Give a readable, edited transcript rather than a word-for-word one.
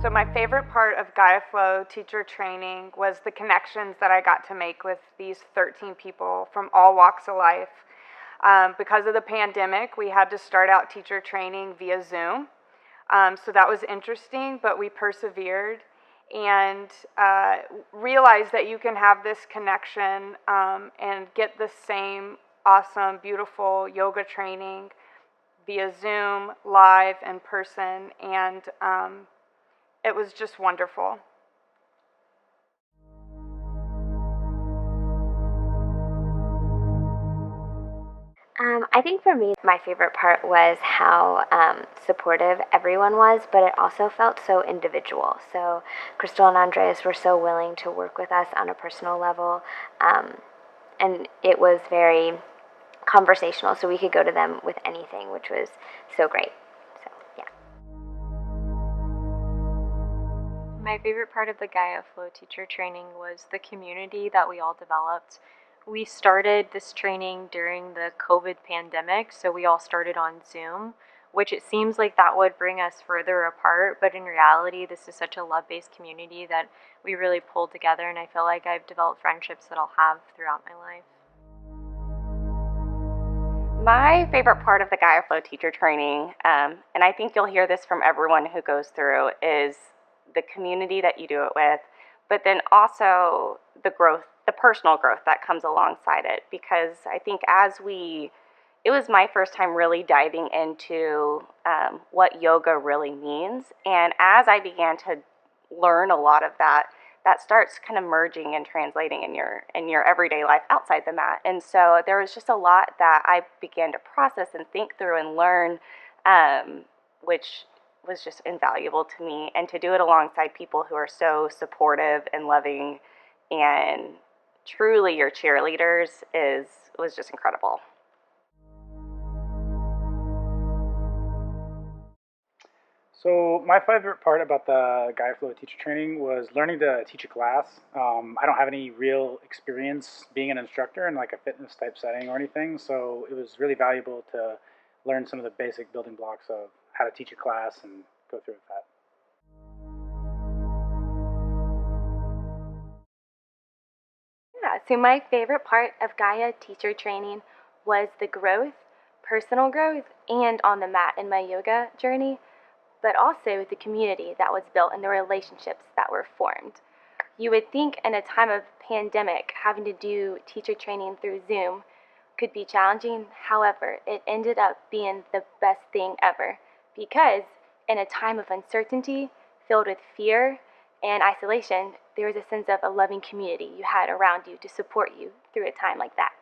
So my favorite part of Gaia Flow teacher training was the connections that I got to make with these 13 people from all walks of life. Because of the pandemic, we had to start out teacher training via Zoom. So that was interesting, but we persevered and realized that you can have this connection and get the same awesome, beautiful yoga training via Zoom, live, in person, and it was just wonderful. I think for me, my favorite part was how supportive everyone was, but it also felt so individual. So Crystal and Andreas were so willing to work with us on a personal level, and it was very conversational, so we could go to them with anything, which was so great. So, yeah. My favorite part of the Gaia Flow teacher training was the community that we all developed. We started this training during the COVID pandemic, so we all started on Zoom, which it seems like that would bring us further apart, but in reality, this is such a love-based community that we really pulled together, and I feel like I've developed friendships that I'll have throughout my life. My favorite part of the Gaia Flow teacher training, and I think you'll hear this from everyone who goes through, is the community that you do it with, but then also the growth, the personal growth that comes alongside it. Because I think it was my first time really diving into what yoga really means, and as I began to learn a lot of that, that starts kind of merging and translating in your everyday life outside the mat. And so there was just a lot that I began to process and think through and learn, which was just invaluable to me. And to do it alongside people who are so supportive and loving and truly your cheerleaders was just incredible. So my favorite part about the Gaia Flow teacher training was learning to teach a class. I don't have any real experience being an instructor in like a fitness type setting or anything, so it was really valuable to learn some of the basic building blocks of how to teach a class and go through with that. Yeah, so my favorite part of Gaia teacher training was the growth, personal growth, and on the mat in my yoga journey, but also the community that was built and the relationships that were formed. You would think in a time of pandemic, having to do teacher training through Zoom could be challenging. However, it ended up being the best thing ever because in a time of uncertainty, filled with fear and isolation, there was a sense of a loving community you had around you to support you through a time like that.